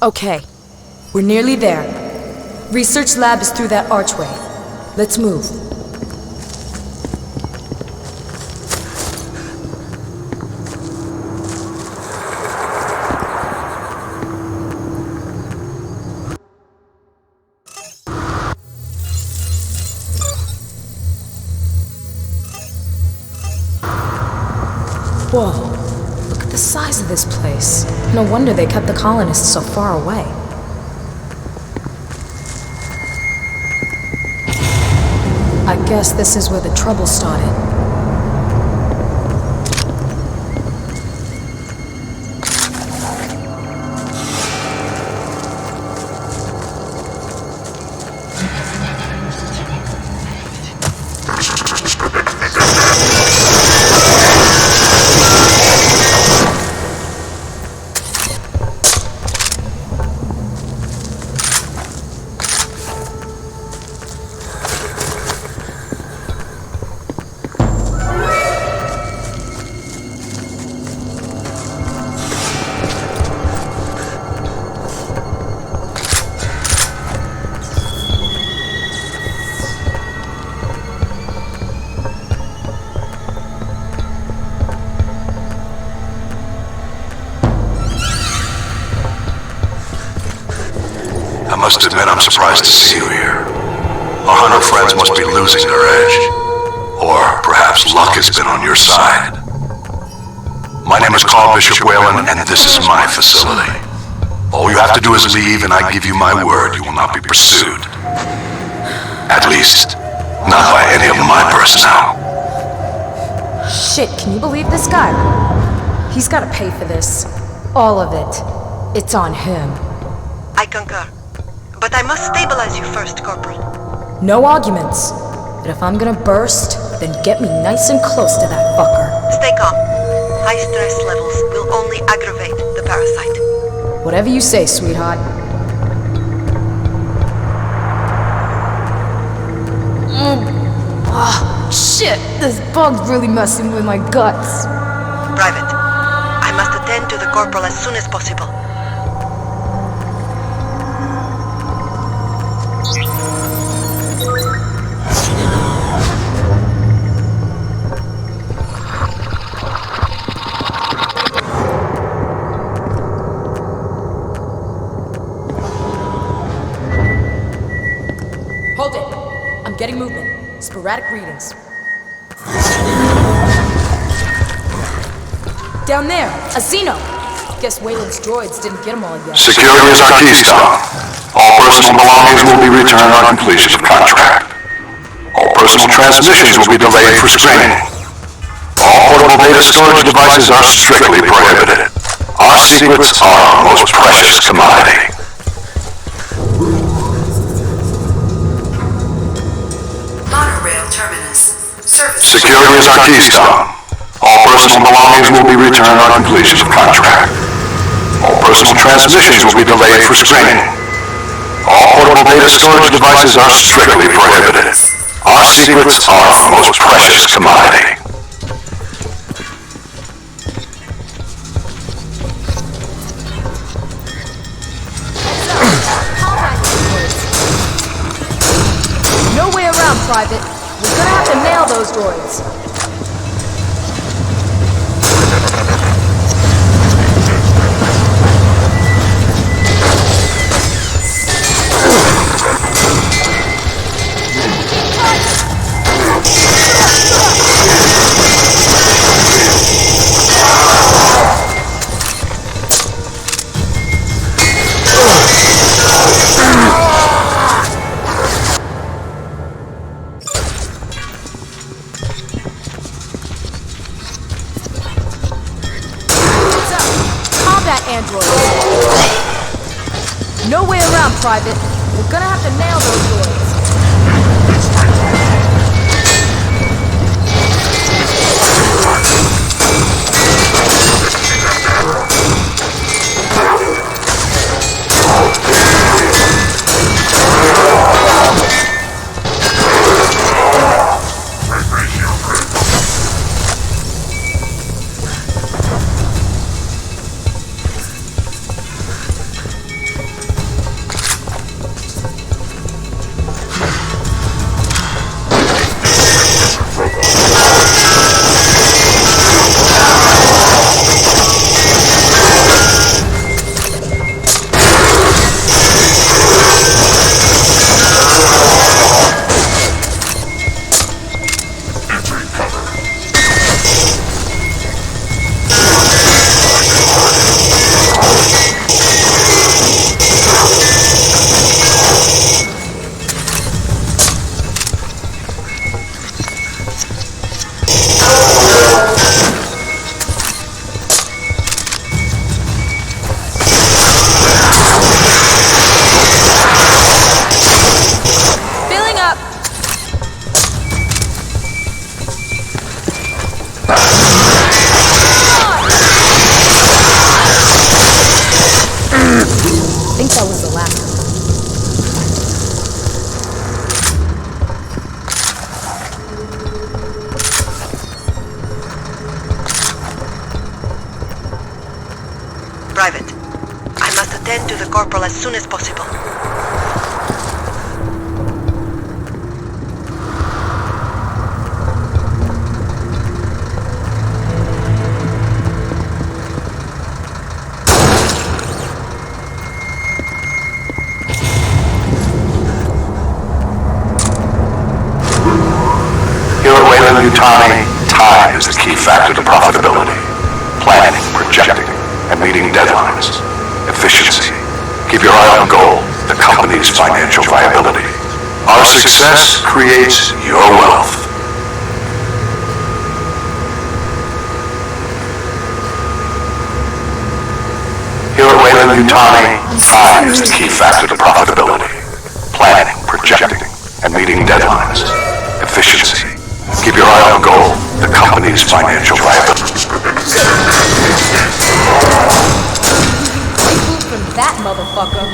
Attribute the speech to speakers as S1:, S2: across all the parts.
S1: Okay, we're nearly there. Research lab is through that archway. Let's move. Whoa, look at the size of this place. No wonder they kept the colonists so far away. I guess this is where the trouble started.
S2: I must admit I'm surprised to see you here. Our hunter friends must be losing their edge. Or perhaps luck has been on your side. My name is Carl Bishop Whalen, and this is my facility. All you have to do is leave, and I give you my word you will not be pursued. At least, not by any of my personnel.
S1: Shit, can you believe this guy? He's gotta pay for this. All of it. It's on him.
S3: I concur. But I must stabilize you first, Corporal.
S1: No arguments. But if I'm gonna burst, then get me nice and close to that fucker.
S3: Stay calm. High stress levels will only aggravate the parasite.
S1: Whatever you say, sweetheart. Shit, this bug's really messing with my guts.
S3: Private, I must attend to the Corporal as soon as possible.
S1: Hold it. I'm getting movement. Sporadic readings. Down there, a Xeno. Guess Wayland's droids didn't get them all yet.
S2: Security is our keystone. All personal belongings will be returned on completion of contract. All personal transmissions will be delayed for screening. All portable data storage devices are strictly prohibited. Our secrets are our most precious commodity.
S4: Monorail terminus. Service.
S2: Security is our keystone. All personal belongings will be returned on completion of contract. All personal transmissions will be delayed for screening. All portable data storage devices are strictly prohibited. Our secrets are our most precious commodity.
S1: No way around, Private. We're gonna have to nail those droids. No way around, Private. We're gonna have to nail those droids.
S3: Private, I must attend to the corporal as soon as possible.
S2: Time is the key factor to profitability. Planning, projecting, and meeting deadlines. Efficiency. Keep your eye on goal, the company's financial viability. Our success creates your wealth. Here at Weyland-Yutani, time is the key factor to profitability. Planning, projecting, and meeting deadlines. Efficiency. Keep your eye on goal, the company's financial viability.
S1: From that motherfucker.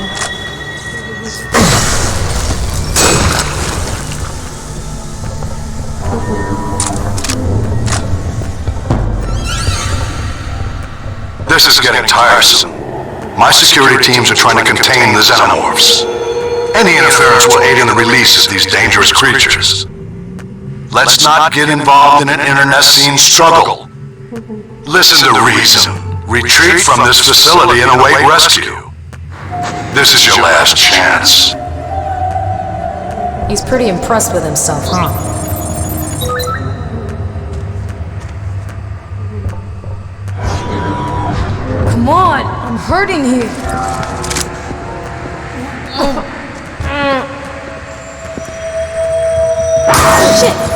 S2: This is getting tiresome. My security teams are trying to contain the xenomorphs. Any interference will aid in the release of these dangerous creatures. Let's not get involved in an internecine struggle. Listen to reason. Retreat from this facility and await rescue. This is your last chance.
S1: He's pretty impressed with himself, huh? Come on, I'm hurting here. Shit!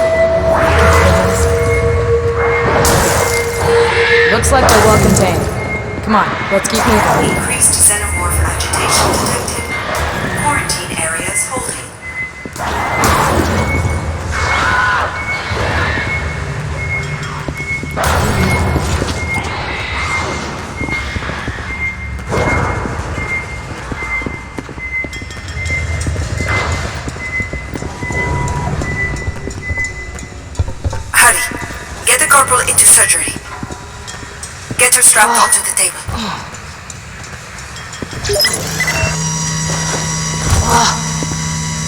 S1: Looks like they're well contained. Come on, let's keep moving.
S4: Increased xenomorph agitation detected. Quarantine areas holding. Hurry. Get the corporal into surgery. Get her strapped onto the table.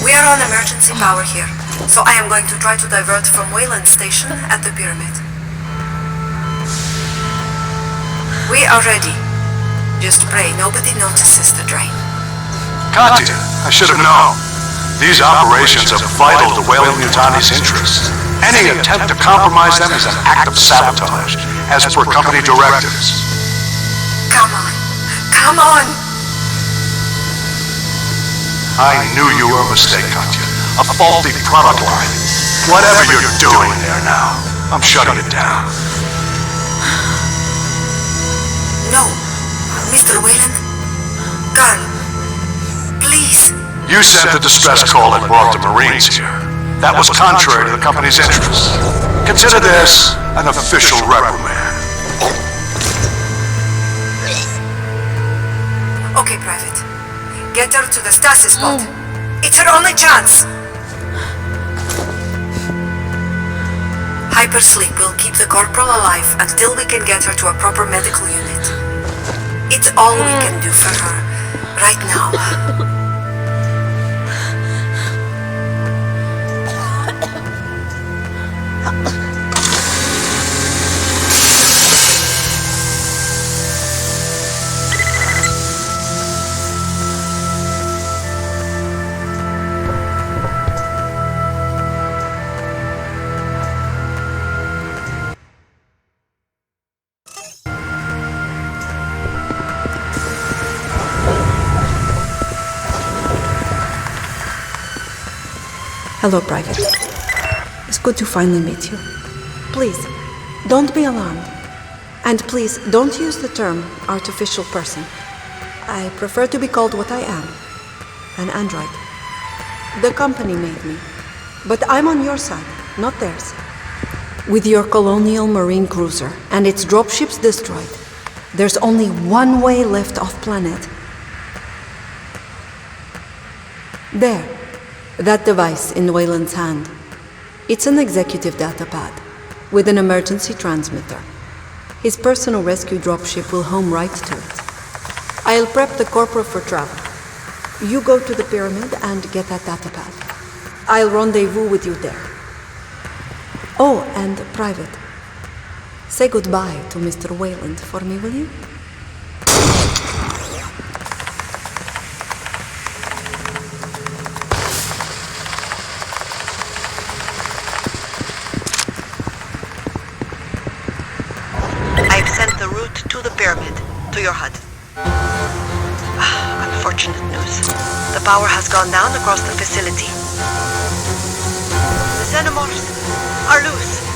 S4: We are on emergency power here, so I am going to try to divert from Wayland Station at the pyramid. We are ready. Just pray nobody notices the drain.
S2: Katya, I should have known. These operations are vital to Weyland-Yutani's interests. Any attempt to compromise them is an act of sabotage, as per company directives.
S4: Come on. Come on!
S2: I knew you were a mistake, Katya. A faulty product line. Whatever you're doing there now, I'm shutting it down.
S4: No. Mr. Wayland. Carl. Please.
S2: You sent the distress call that brought the Marines here. That was contrary to the company's interests. Consider this an official reprimand.
S4: Okay, Private. Get her to the stasis pod. It's her only chance. Hypersleep will keep the corporal alive until we can get her to a proper medical unit. It's all we can do for her right now.
S5: Hello, Private. It's good to finally meet you. Please, don't be alarmed. And please, don't use the term artificial person. I prefer to be called what I am, an android. The company made me, but I'm on your side, not theirs. With your colonial marine cruiser and its dropships destroyed, there's only one way left off-planet. There. That device in Wayland's hand. It's an executive datapad with an emergency transmitter. His personal rescue dropship will home right to it. I'll prep the corporal for travel. You go to the pyramid and get that datapad. I'll rendezvous with you there. Oh, and Private, say goodbye to Mr. Wayland for me, will you?
S3: I've sent the route to the pyramid, to your hut. Unfortunate news. The power has gone down across the facility. The xenomorphs are loose.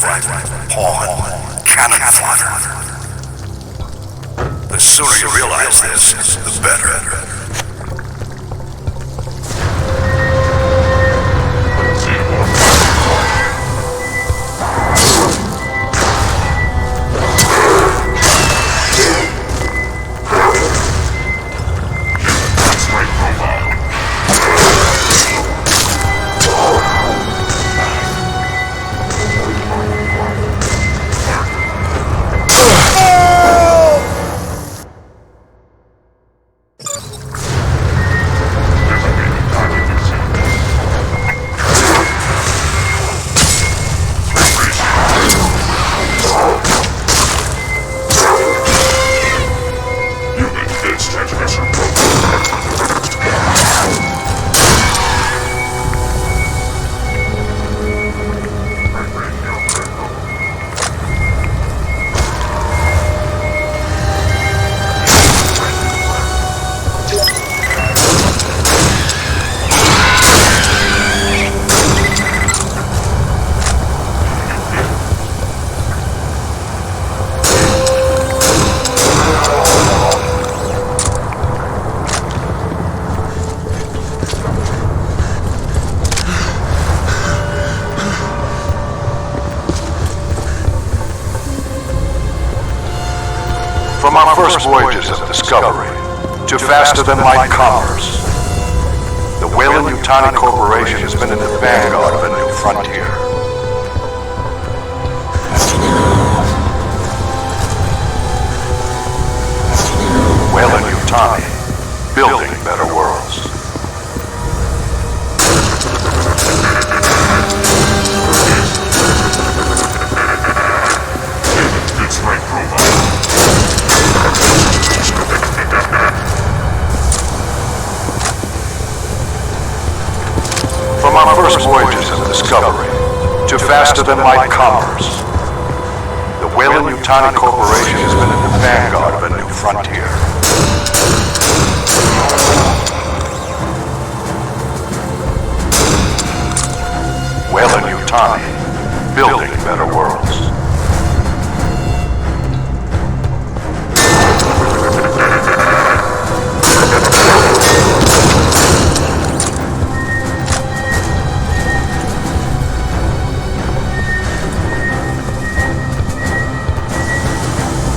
S2: private, pawn, cannon fodder. The sooner you realize this, the better. From our first voyages of discovery to faster-than-light commerce, the Weyland-Yutani Corporation has been in the vanguard of a new frontier. Weyland-Yutani, building better worlds. From our first voyages of discovery to faster-than-light commerce, the Weyland-Yutani Corporation has been in the vanguard of a new frontier. Weyland-Yutani, building better worlds.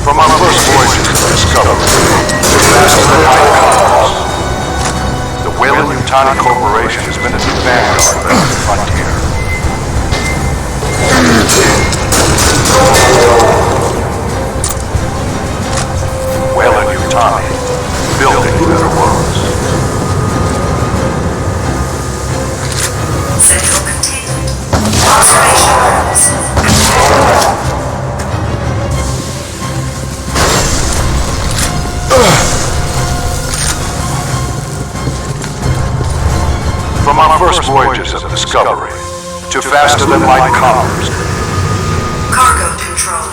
S2: From our first voyages of discovery to faster-than-light commerce, the Weyland-Yutani Corporation has been in the vanguard of a new frontier. Weyland-Yutani, building better worlds.
S4: Central containment. Observation rooms.
S2: From our first voyages of discovery to faster-than-light commerce,
S4: Cargo control.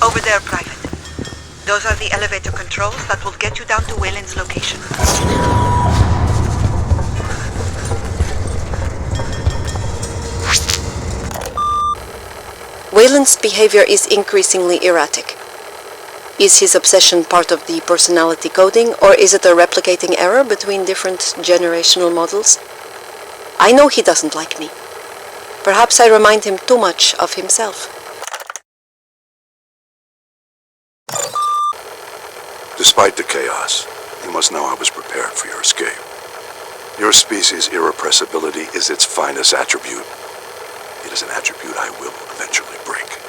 S3: Over there, Private. Those are the elevator controls that will get you down to Weyland's location.
S5: Weyland's behavior is increasingly erratic. Is his obsession part of the personality coding, or is it a replicating error between different generational models? I know he doesn't like me. Perhaps I remind him too much of himself.
S2: Despite the chaos, you must know I was prepared for your escape. Your species' irrepressibility is its finest attribute. It is an attribute I will eventually break.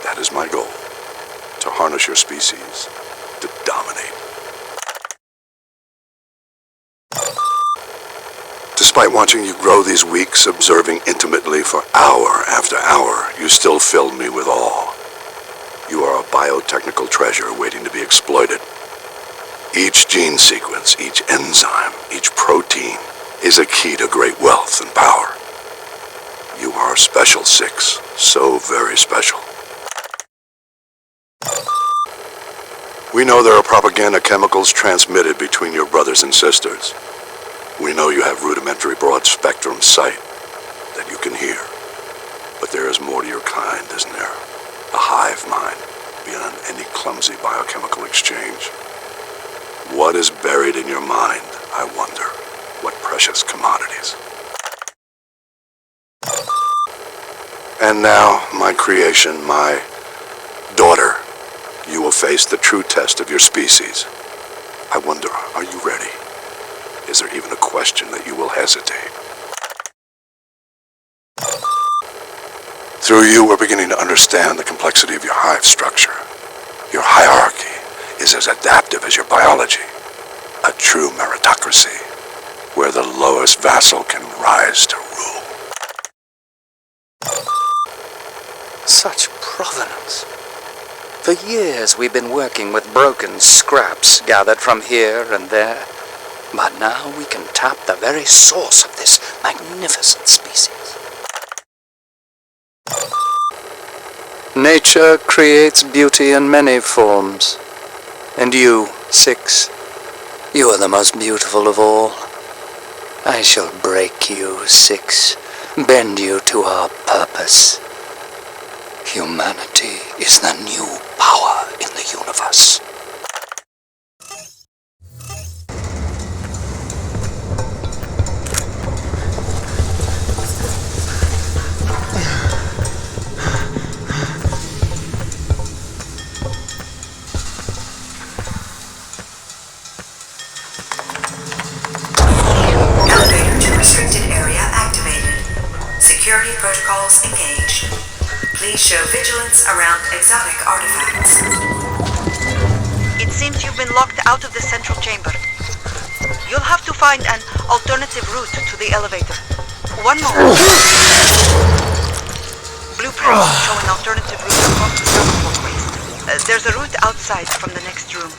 S2: That is my goal. To harness your species, to dominate. Despite watching you grow these weeks, observing intimately for hour after hour, you still filled me with awe. You are a biotechnical treasure waiting to be exploited. Each gene sequence, each enzyme, each protein is a key to great wealth and power. You are special, Six. So very special. We know there are propaganda chemicals transmitted between your brothers and sisters. We know you have rudimentary broad-spectrum sight that you can hear. But there is more to your kind, isn't there? A hive mind beyond any clumsy biochemical exchange. What is buried in your mind, I wonder? What precious commodities? And now, my creation, my daughter, you will face the true test of your species. I wonder, are you ready? Is there even a question that you will hesitate? Through you, we're beginning to understand the complexity of your hive structure. Your hierarchy is as adaptive as your biology. A true meritocracy, where the lowest vassal can rise to rule.
S6: Such provenance. For years we've been working with broken scraps gathered from here and there, but now we can tap the very source of this magnificent species. Nature creates beauty in many forms, and you, Six, you are the most beautiful of all. I shall break you, Six, bend you to our purpose. Humanity is the new power in the universe.
S4: Please show vigilance around exotic artifacts.
S3: It seems you've been locked out of the central chamber. You'll have to find an alternative route to the elevator. One moment. Blueprints show an alternative route across the server walkways. There's a route outside from the next room.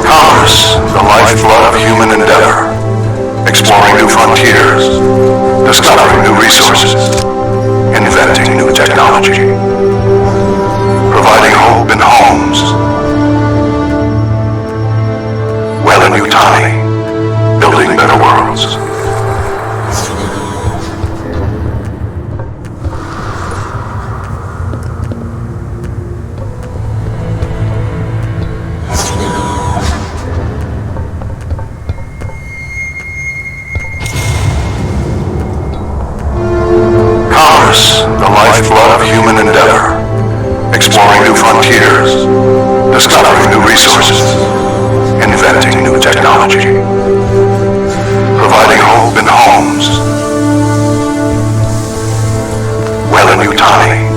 S2: Commerce, the lifeblood of human endeavor. Exploring new frontiers, discovering new resources, inventing new technology, providing hope in homes. Weyland-Yutani, building better worlds. The lifeblood of human endeavor. Exploring new frontiers, discovering new resources, inventing new technology, providing hope in homes. Weyland-Yutani,